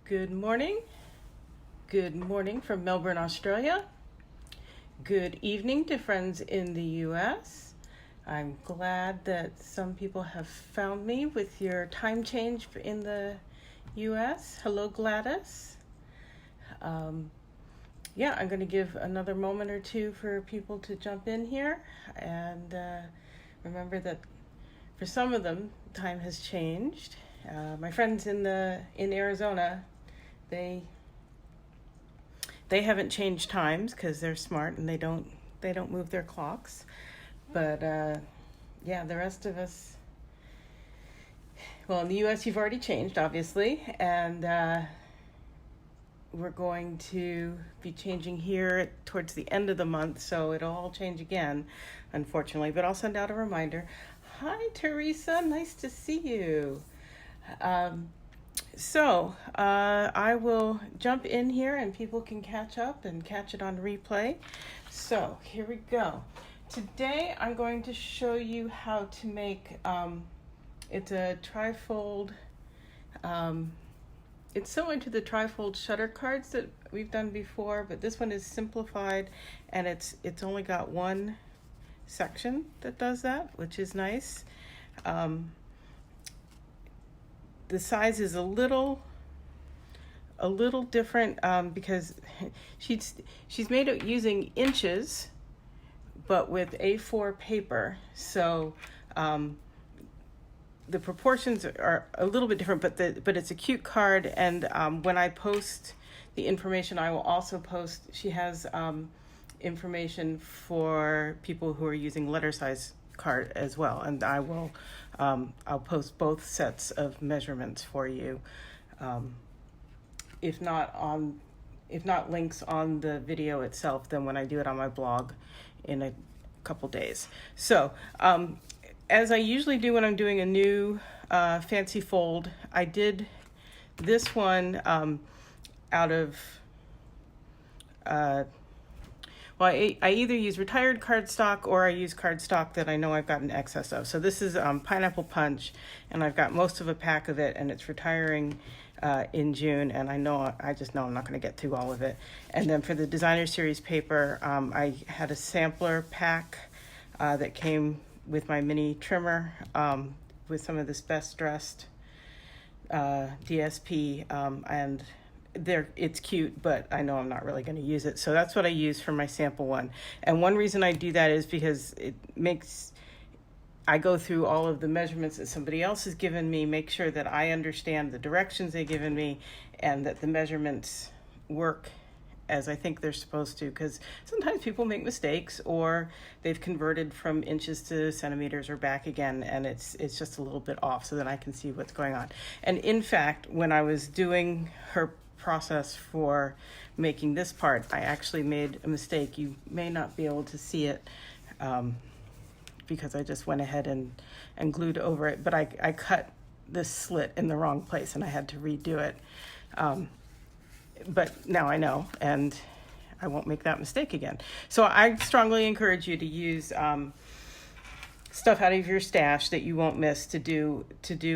Good morning. Good morning from Melbourne, Australia. Good evening to friends in the US. I'm glad that some people have found me with your time change in the US. Hello, Gladys. I'm going to give another moment or two for people to jump in here. And remember that for some of them, time has changed. My friends in Arizona, they haven't changed times because they're smart and they don't move their clocks. But the rest of us, well, in the US you've already changed, obviously, and we're going to be changing here towards the end of the month, so it'll all change again, unfortunately, but I'll send out a reminder. Hi, Teresa, nice to see you. I will jump in here and people can catch up and catch it on replay. So here we go. Today I'm going to show you how to make, it's a trifold, it's similar to the trifold shutter cards that we've done before, but this one is simplified and it's only got one section that does that, which is nice. The size is a little different because she's made it using inches, but with A4 paper. So the proportions are a little bit different, but it's a cute card. And when I post the information, I will also post. She has information for people who are using letter size card as well, and I will I'll post both sets of measurements for you, if not links on the video itself, then when I do it on my blog in a couple days. So as I usually do when I'm doing a new fancy fold, I did this one out of I either use retired cardstock or I use cardstock that I know I've got an excess of. So this is Pineapple Punch, and I've got most of a pack of it, and it's retiring in June, and I just know I'm not going to get through all of it. And then for the Designer Series paper, I had a sampler pack that came with my mini trimmer with some of this Best Dressed DSP, and it's cute, but I know I'm not really going to use it. So that's what I use for my sample one. And one reason I do that is because I go through all of the measurements that somebody else has given me, make sure that I understand the directions they've given me and that the measurements work as I think they're supposed to, because sometimes people make mistakes or they've converted from inches to centimeters or back again, and it's just a little bit off, so that I can see what's going on. And in fact, when I was doing her process for making this part, I actually made a mistake. You may not be able to see it because I just went ahead and glued over it, but I cut this slit in the wrong place and I had to redo it. But now I know, and I won't make that mistake again. So I strongly encourage you to use stuff out of your stash that you won't miss to do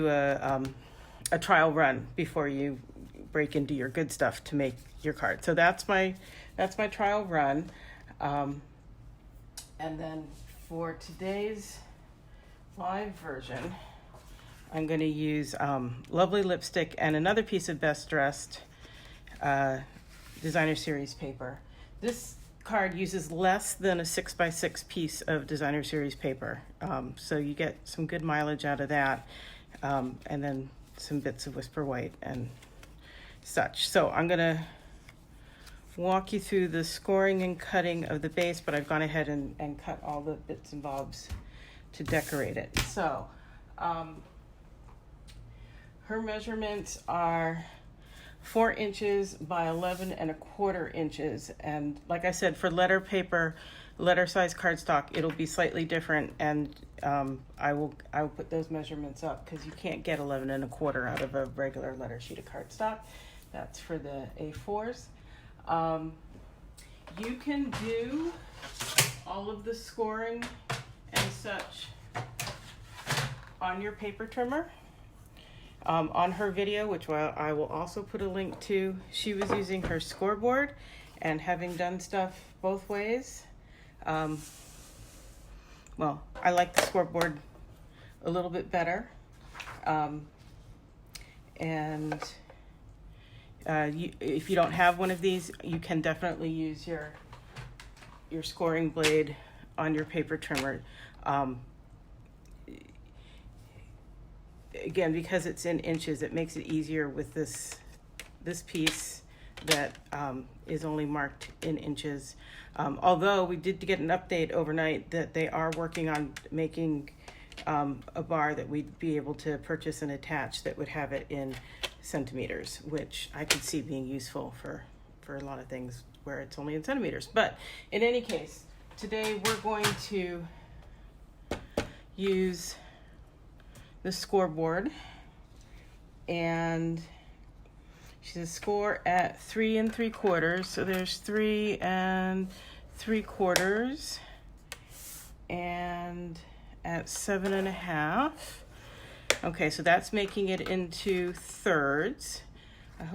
a trial run before you break into your good stuff to make your card. So that's my trial run. And then for today's live version, I'm going to use Lovely Lipstick and another piece of Best Dressed Designer Series paper. This card uses less than a 6x6 piece of Designer Series paper. So you get some good mileage out of that. And then some bits of Whisper White and such. So I'm going to walk you through the scoring and cutting of the base, but I've gone ahead and cut all the bits and bobs to decorate it. So her measurements are 4 inches by 11¼ inches. And like I said, for letter paper, letter size cardstock, it'll be slightly different. And I will put those measurements up because you can't get 11¼ out of a regular letter sheet of cardstock. That's for the A4s. You can do all of the scoring and such on your paper trimmer. On her video, which I will also put a link to, she was using her scoreboard and having done stuff both ways. Well, I like the scoreboard a little bit better. If you don't have one of these, you can definitely use your scoring blade on your paper trimmer. Again, because it's in inches, it makes it easier with this piece that is only marked in inches. Although we did get an update overnight that they are working on making a bar that we'd be able to purchase and attach that would have it in centimeters, which I could see being useful for a lot of things where it's only in centimeters. But in any case, today we're going to use the scoreboard, and she says score at 3 3/4. So there's 3 3/4, and at 7 1/2. Okay, so that's making it into thirds. I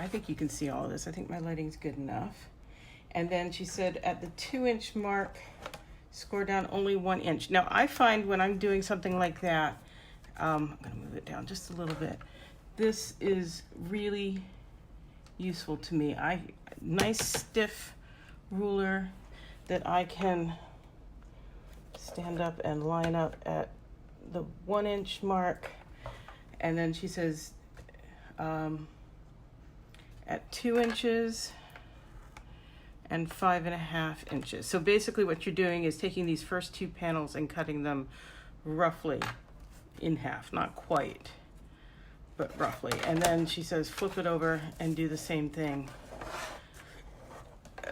think you can see all of this. I think my lighting's good enough. And then she said at the 2-inch mark, score down only 1 inch. Now I find when I'm doing something like that, I'm gonna move it down just a little bit. This is really useful to me. Nice stiff ruler that I can stand up and line up at the 1-inch mark. And then she says at 2 inches and 5 1/2 inches. So basically what you're doing is taking these first 2 panels and cutting them roughly in half, not quite, but roughly. And then she says flip it over and do the same thing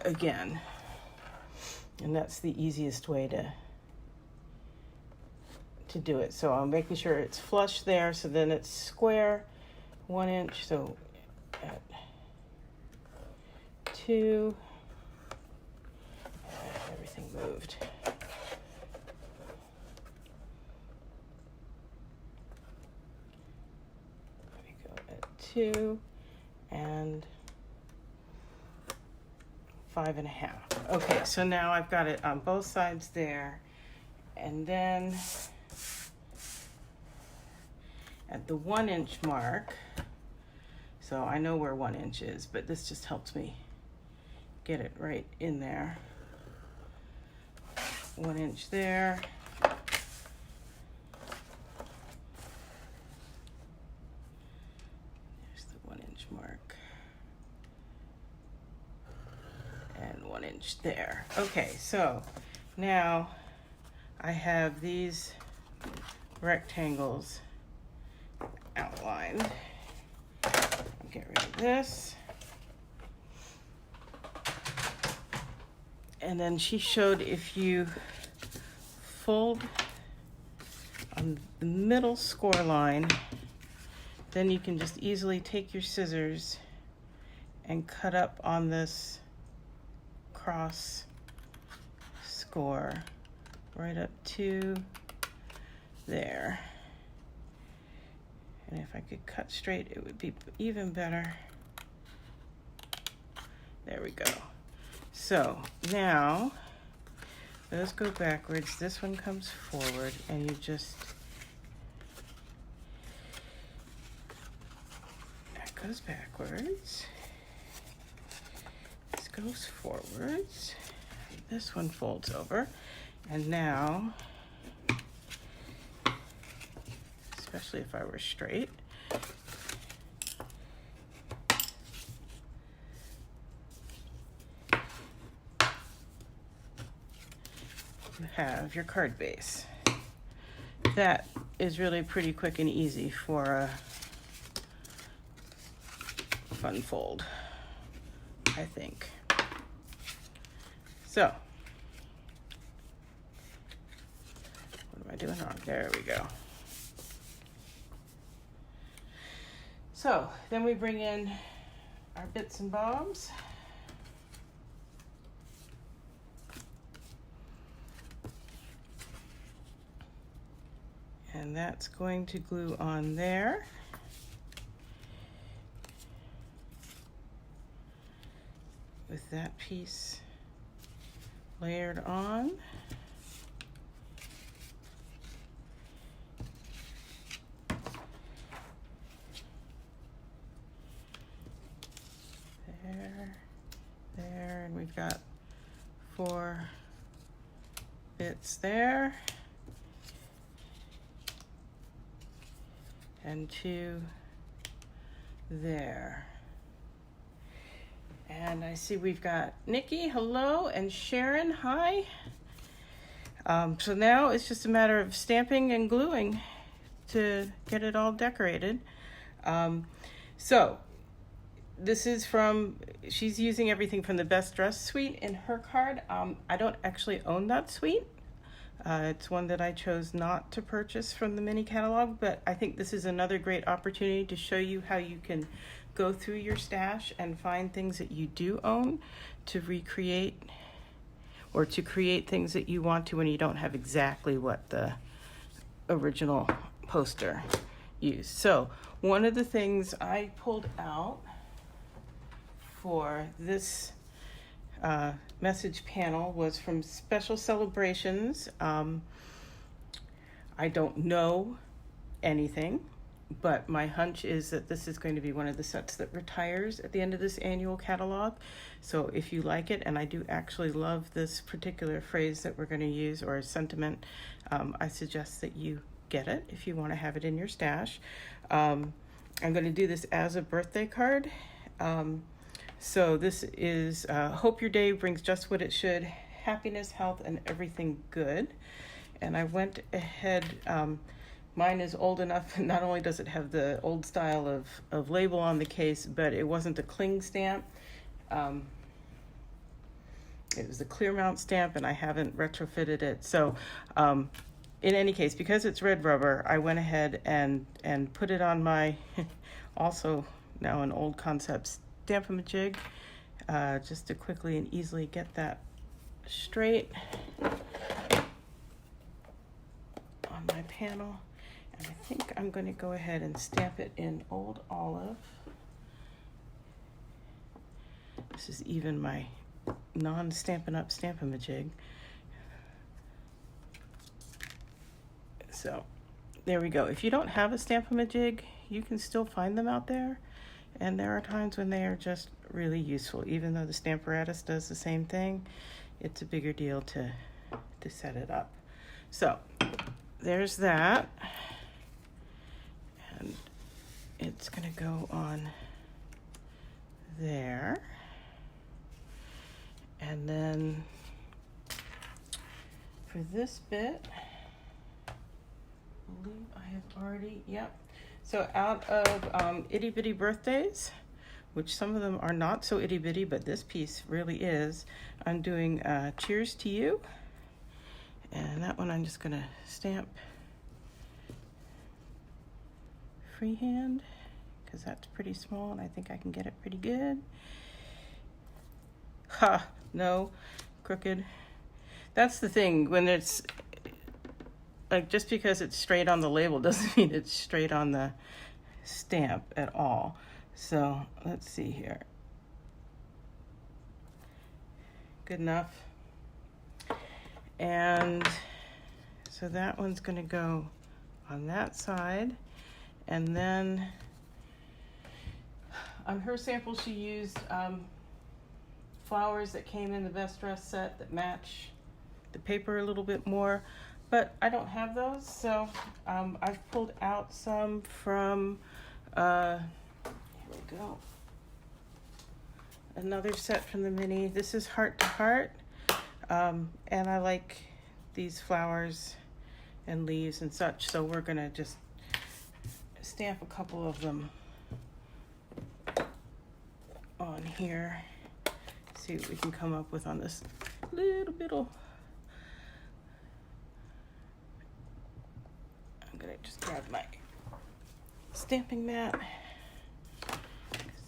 again. And that's the easiest way to do it. So I'm making sure it's flush there, so then it's square 1 inch. So at 2, everything moved. There we go, at 2 and 5 1/2. Okay, so now I've got it on both sides there. And then at the 1-inch mark, so I know where 1 inch is, but this just helps me get it right in there. 1 inch there. There's the 1-inch mark. And 1 inch there. Okay, so now I have these rectangles outlined. I'll get rid of this. And then she showed if you fold on the middle score line, then you can just easily take your scissors and cut up on this cross score right up to there. And if I could cut straight, it would be even better. There we go. So now those go backwards. This one comes forward, and you just, that goes backwards. This goes forwards. This one folds over. And now, especially if I were straight, you have your card base. That is really pretty quick and easy for a fun fold, I think. So, what am I doing wrong? There we go. So then we bring in our bits and bobs. And that's going to glue on there. with that piece layered on. There, and we've got 4 bits there, and 2 there. And I see we've got Nikki, hello, and Sharon, hi. So now it's just a matter of stamping and gluing to get it all decorated. So this is from, she's using everything from the Best Dress suite in her card. I don't actually own that suite. It's one that I chose not to purchase from the mini catalog, but I think this is another great opportunity to show you how you can go through your stash and find things that you do own to recreate or to create things that you want to when you don't have exactly what the original poster used. So one of the things I pulled out for this message panel was from Special Celebrations. I don't know anything, but my hunch is that this is going to be one of the sets that retires at the end of this annual catalog. So if you like it, and I do actually love this particular phrase that we're going to use, or a sentiment, I suggest that you get it if you want to have it in your stash. I'm going to do this as a birthday card. So this is, hope your day brings just what it should, happiness, health, and everything good. And I went ahead, mine is old enough, not only does it have the old style of label on the case, but it wasn't a cling stamp. It was a clear mount stamp, and I haven't retrofitted it. So in any case, because it's red rubber, I went ahead and put it on my, also now an old concept Stamp-A-Ma-Jig, just to quickly and easily get that straight on my panel. And I think I'm going to go ahead and stamp it in Old Olive. This is even my non-Stampin' Up! Stamp-A-Ma-Jig. So there we go. If you don't have a Stamp-A-Ma-Jig, you can still find them out there. And there are times when they are just really useful. Even though the Stamparatus does the same thing, it's a bigger deal to set it up. So there's that. And it's going to go on there. And then for this bit, I believe I have already, yep. So out of Itty Bitty Birthdays, which some of them are not so itty bitty, but this piece really is, I'm doing Cheers to You. And that one I'm just gonna stamp freehand, because that's pretty small and I think I can get it pretty good. Ha, no, crooked. That's the thing, when it's, like, just because it's straight on the label doesn't mean it's straight on the stamp at all. So let's see here. Good enough. And so that one's going to go on that side. And then on her sample, she used flowers that came in the Best Dress set that match the paper a little bit more. But I don't have those, so I've pulled out some from, here we go, another set from the mini. This is Heart to Heart, and I like these flowers and leaves and such, so we're gonna just stamp a couple of them on here, see what we can come up with on this little bit of. I'm gonna just grab my stamping mat.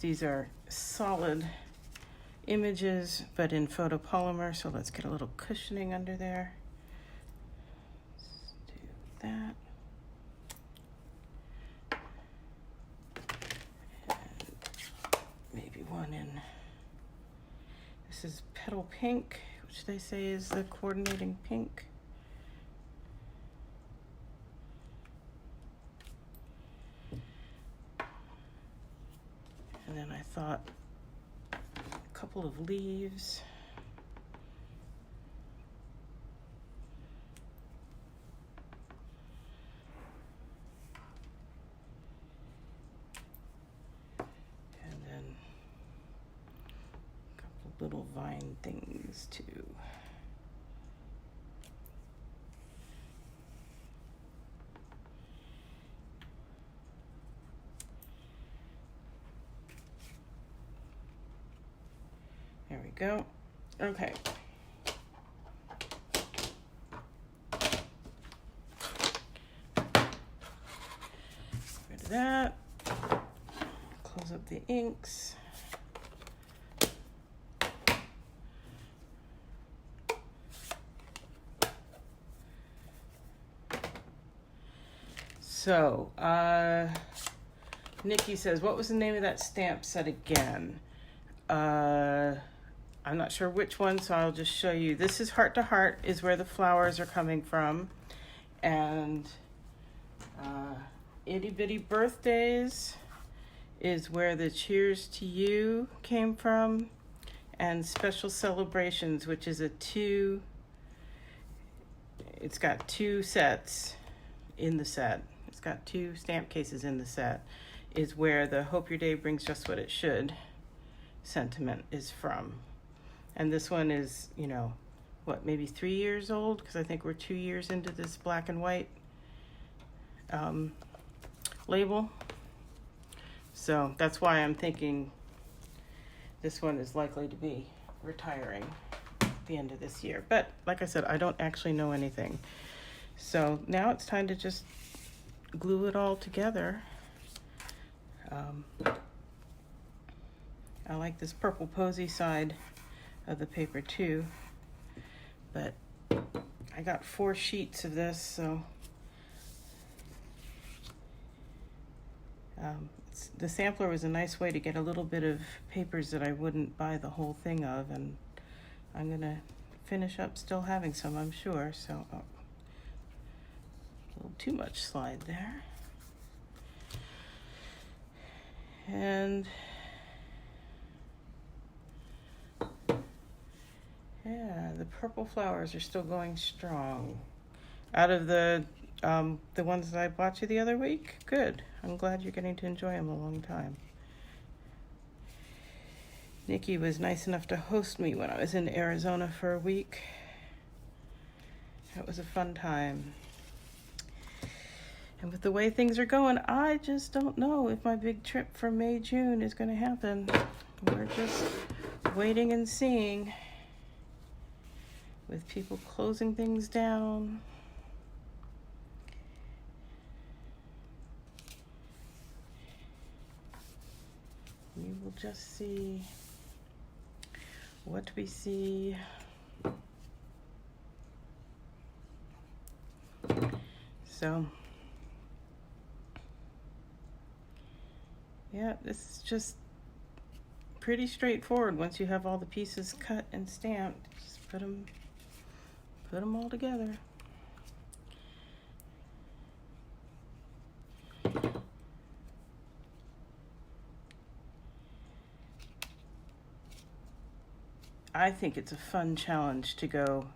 These are solid images, but in photopolymer, so let's get a little cushioning under there. Let's do that. And maybe one in This is Petal Pink, which they say is the coordinating pink. And then I thought a couple of leaves. And then a couple little vine things too. There we go. Okay. Rid of that. Close up the inks. So, Nikki says, what was the name of that stamp set again? I'm not sure which one, so I'll just show you. This is Heart to Heart, is where the flowers are coming from. And Itty Bitty Birthdays is where the Cheers to You came from. And Special Celebrations, which is it's got 2 sets in the set. It's got 2 stamp cases in the set, is where the Hope Your Day Brings Just What It Should sentiment is from. And this one is, you know, what, maybe 3 years old, because I think we're 2 years into this black and white label. So that's why I'm thinking this one is likely to be retiring at the end of this year. But like I said, I don't actually know anything. So now it's time to just glue it all together. I like this purple posy side of the paper too, but I got 4 sheets of this, so the sampler was a nice way to get a little bit of papers that I wouldn't buy the whole thing of, and I'm gonna finish up still having some, I'm sure. So a little too much slide there. And yeah, the purple flowers are still going strong. Out of the ones that I bought you the other week, good. I'm glad you're getting to enjoy them a long time. Nikki was nice enough to host me when I was in Arizona for a week. It was a fun time. And with the way things are going, I just don't know if my big trip for May, June is going to happen. We're just waiting and seeing, with people closing things down. We will just see what we see. So, yeah, this is just pretty straightforward. Once you have all the pieces cut and stamped, just put them all together. I think it's a fun challenge to go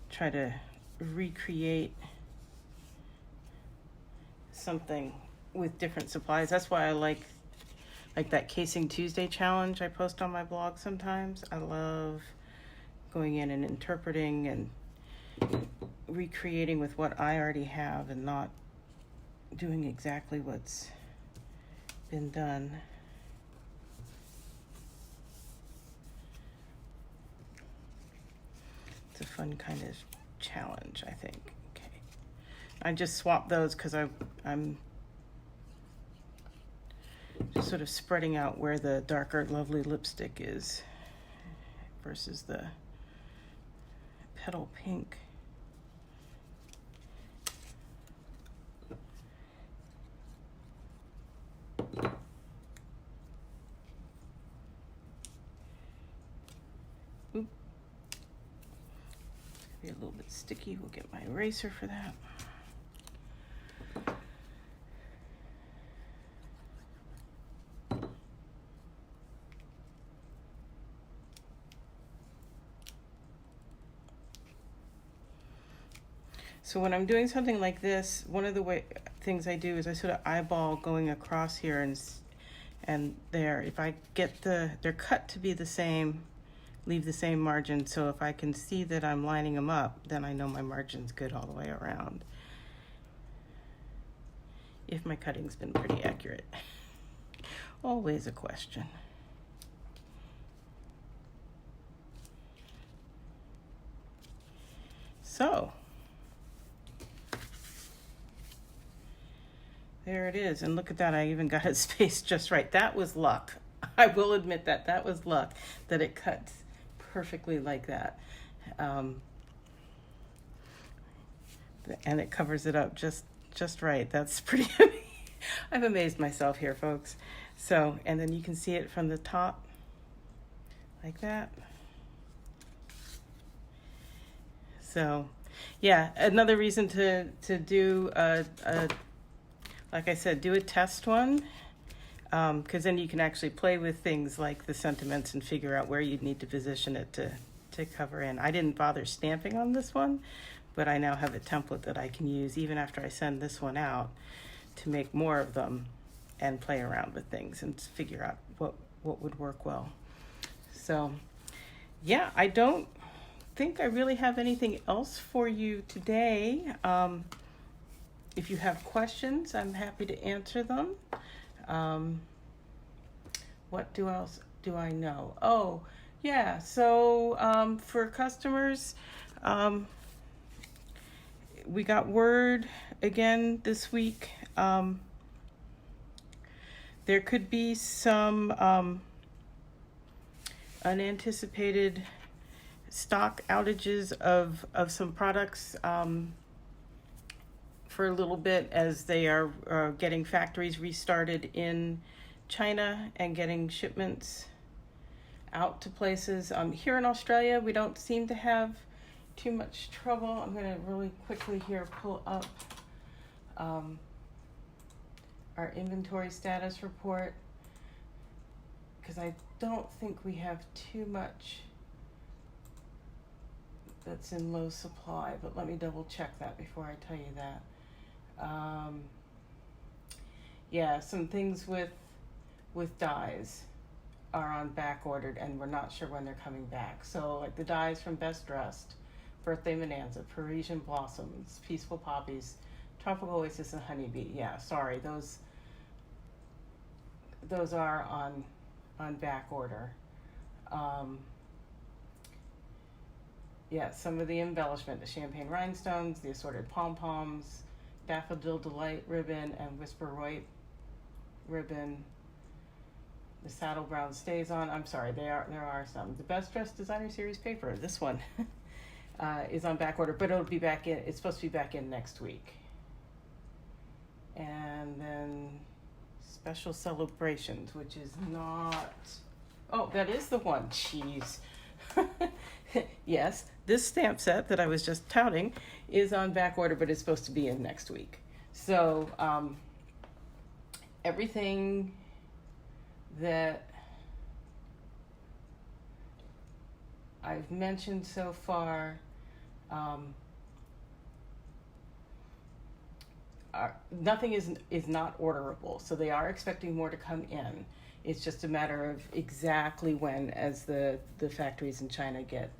try to recreate something with different supplies. That's why I like that Casing Tuesday challenge I post on my blog sometimes. I love going in and interpreting and recreating with what I already have and not doing exactly what's been done. It's a fun kind of challenge, I think. Okay, I just swapped those because I'm just sort of spreading out where the darker lovely lipstick is versus the petal pink. be a little bit sticky. We'll get my eraser for that. So when I'm doing something like this, one of the things I do is I sort of eyeball going across here and there. If I get they're cut to be the same, leave the same margin. So if I can see that I'm lining them up, then I know my margin's good all the way around. If my cutting's been pretty accurate. Always a question. So there it is, and look at that, I even got it spaced just right. That was luck. I will admit that was luck, that it cuts perfectly like that. And it covers it up just right. That's pretty, I've amazed myself here, folks. So, and then you can see it from the top, like that. So, yeah, another reason to do like I said, do a test one, because then you can actually play with things like the sentiments and figure out where you'd need to position it to cover in. I didn't bother stamping on this one, but I now have a template that I can use even after I send this one out to make more of them and play around with things and figure out what would work well. So, yeah, I don't think I really have anything else for you today. If you have questions, I'm happy to answer them. What else do I know? Oh, yeah, so for customers, we got word again this week. There could be some unanticipated stock outages of some products for a little bit as they are getting factories restarted in China and getting shipments out to places. Here in Australia, we don't seem to have too much trouble. I'm going to really quickly here pull up our inventory status report, because I don't think we have too much that's in low supply, but let me double check that before I tell you that. Yeah, some things with dyes are on back ordered, and we're not sure when they're coming back. So like the dyes from Best Dressed, Birthday Bonanza, Parisian Blossoms, Peaceful Poppies, Tropical Oasis, and Honeybee. Yeah, sorry, those are on back order. Yeah, some of the embellishment, the champagne rhinestones, the assorted pom-poms, Daffodil Delight ribbon, and Whisper White ribbon. The Saddle Brown stays on. I'm sorry, there are some. The Best Dressed Designer Series paper, this one, is on back order, but it'll be back in. It's supposed to be back in next week. And then Special Celebrations, which is not. Oh, that is the one. Jeez. Yes, this stamp set that I was just touting is on back order, but it's supposed to be in next week. So everything that I've mentioned so far nothing is not orderable, so they are expecting more to come in. It's just a matter of exactly when, as the factories in China get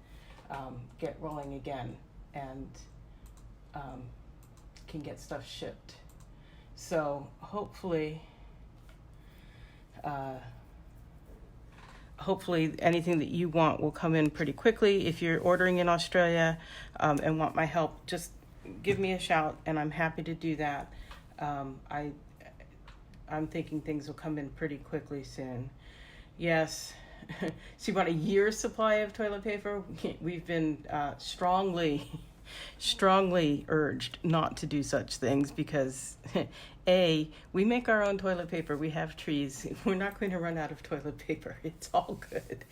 rolling again and can get stuff shipped. So hopefully anything that you want will come in pretty quickly. If you're ordering in Australia and want my help, just give me a shout, and I'm happy to do that. I'm thinking things will come in pretty quickly soon. Yes. So you want a year's supply of toilet paper? We've been strongly urged not to do such things because, A, we make our own toilet paper. We have trees. We're not going to run out of toilet paper. It's all good.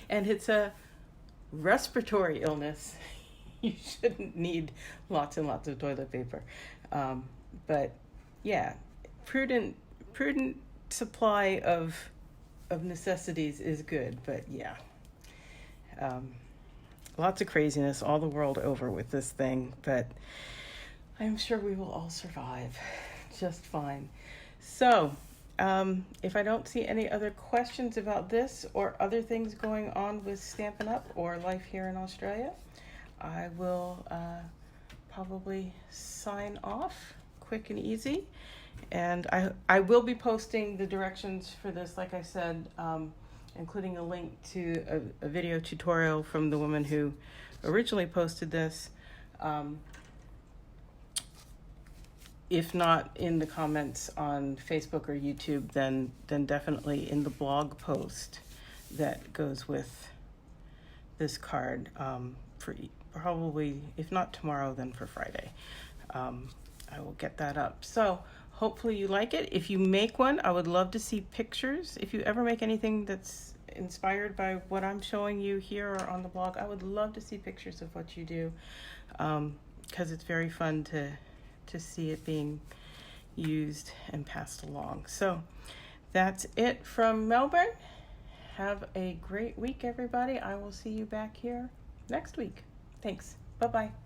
And it's a respiratory illness. You shouldn't need lots and lots of toilet paper. But yeah, prudent supply of necessities is good. But yeah, lots of craziness all the world over with this thing. But I'm sure we will all survive just fine. So, if I don't see any other questions about this or other things going on with Stampin' Up! Or life here in Australia, I will probably sign off quick and easy. And I will be posting the directions for this, like I said, including a link to a video tutorial from the woman who originally posted this. If not in the comments on Facebook or YouTube, then definitely in the blog post that goes with this card, for probably, if not tomorrow, then for Friday. I will get that up. So hopefully you like it. If you make one, I would love to see pictures. If you ever make anything that's inspired by what I'm showing you here or on the blog, I would love to see pictures of what you do, because it's very fun to see it being used and passed along. So that's it from Melbourne. Have a great week, everybody. I will see you back here next week. Thanks. Bye-bye.